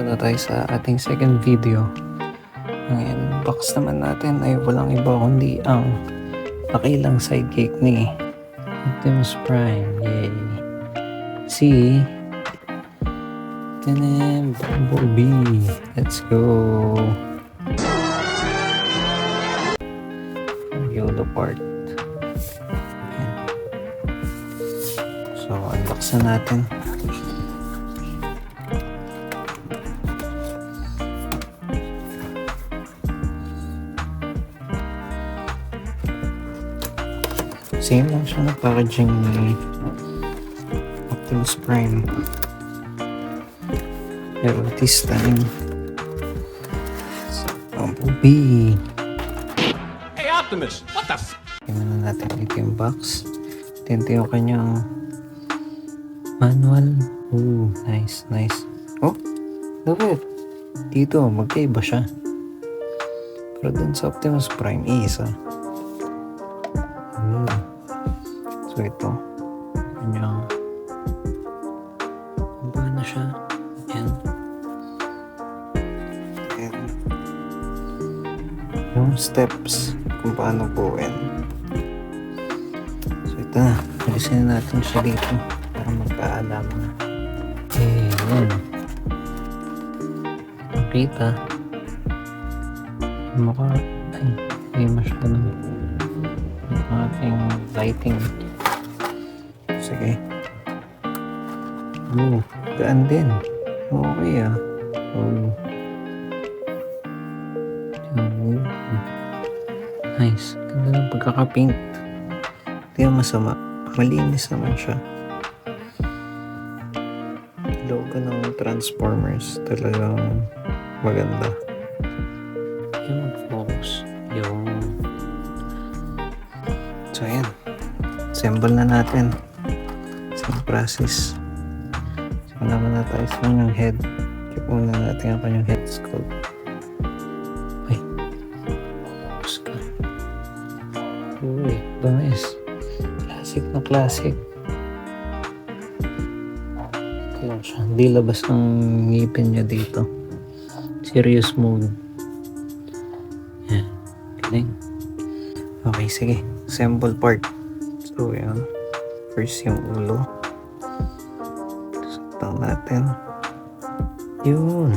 nandito na tayo sa ating second video. Ang unbox naman natin ay walang iba kundi ang nakilang sidekick ni Optimus Prime. Yay! Si Bumblebee. Let's go! YOLO part. So, unbox na natin. Same lang siya na packaging ni Optimus Prime. Pero this time, Bumblebee. Hey Optimus, what the Tingnan na natin dito yung box. Ito yung kanyang manual. Ooh, nice, nice. Oh, look it. Dito, magkaiba siya. Pero dun sa Optimus Prime, isa. So ito, kanyang na siya. And yung steps kung paano buuin. So ito na, alisin na natin siya dito para magkaalam na. Okay, yun. Nakita. Mukha, ay, hindi masyado yung ating lighting. Sige. Gaan din. Okay ah. Nice. Ganda ng pagkakapaint. Hindi yung masama. Malinis naman siya. Logo ng Transformers. Talagang maganda. Yung focus. Yung so ayan. Assemble na natin. Same process. Simula na tayo sa kanyang head. Check muna natin ang kanyang head sculpt. Ay. Focus ka. Uy, bangis. Classic na classic. Ito lang siya. Hindi labas ng ngipin niya dito. Serious mode. Yan. Galing. Okay, sige. Assemble part. So, yan. First yung ulo. Saktan natin. Yun.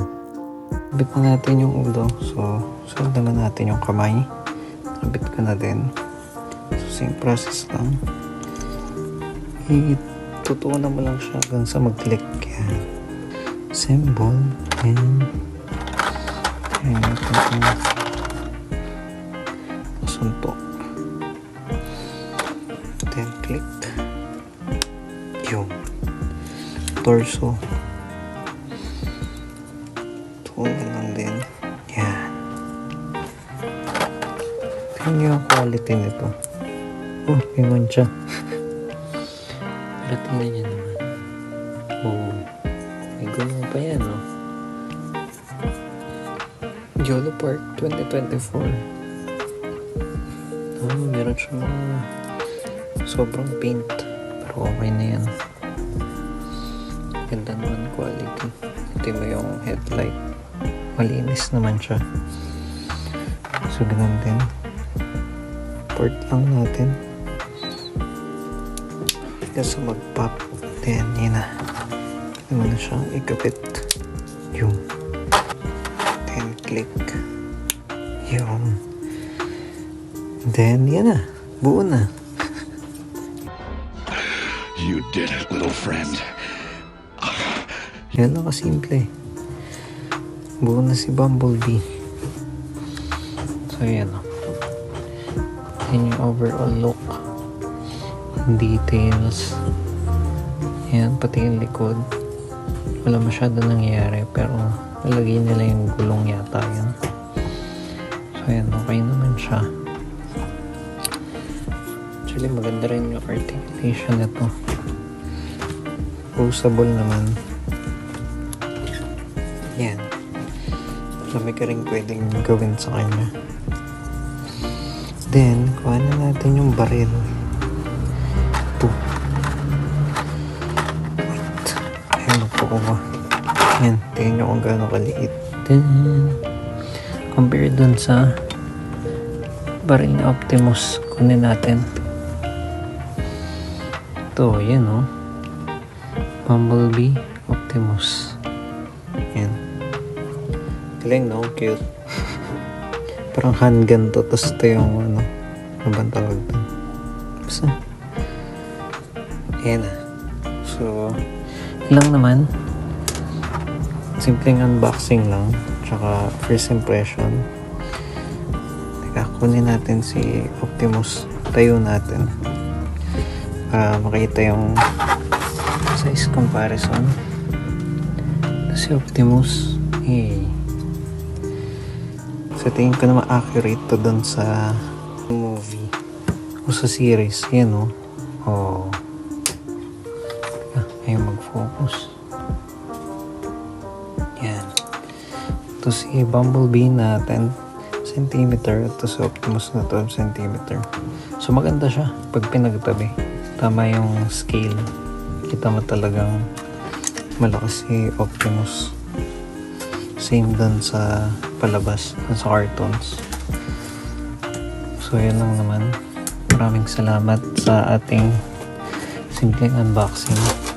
Kabit na natin yung ulo. So, solda na natin yung kamay. Kabit ko na din. So, same process lang. Itutuunan mo lang siya hanggang sa mag-click. Yan. Assemble. And kaya natin yung suntok. Then click. Yung torso. Tuloy lang din. Yan. Tingnan yung quality nito. Oh, may mancha. Pero tingnan niya naman. Oh, may gulong pa yan, no? YOLO Park 2024. Oh, meron siya mga sobrang paint. Pero okay na yan. Ganda naman quality. Ito mo yung headlight. Malinis naman siya. So, ganun din. Port lang natin. Kasi mag-pop. Then, yun na. Ito mo na siyang ikapit. Yung. Then, click. Yung. Then, yan na. Buo na. You did it, little friend. Yan lang kasimple. Buo na si Bumblebee. So, yan o. Yan yung overall look. Details. Yan, pati yung likod. Wala masyado nangyayari, pero nalagay nila yung gulong yata yan. So, yan, okay naman siya. Actually, maganda rin yung articulation nito. Posable naman. Yan. Marami ka rin pwedeng gawin sa kanya. Then, kuha na natin yung baril. Ito. Wait. Ayun, magpakuha. Yan, tingnan nyo kung gaano kaliit. Then, compare dun sa baril na Optimus, kunin natin. Ito, yan o. Bumblebee Optimus. Yan. Galing, no? Cute. Parang handgun to. Tapos ito yung ano bang tawag doon? Basta. Ayan na. So, lang naman. Simpleng unboxing lang. Tsaka first impression. Teka, kunin natin si Optimus. Tayo natin. Para makita yung size comparison. Ito si Optimus. Hey. So, tingin ko naman accurate to dun sa movie o sa series. Yan o. Oh. Ayaw mag-focus. Yan. Ito si Bumblebee na 10 cm. Ito si Optimus na 12 cm. So maganda siya pag pinagtabi. Tama yung scale. Kita mo talagang malakas si Optimus. Same dun sa palabas, dun sa cartoons. So yun lang naman. Maraming salamat sa ating simpleng unboxing.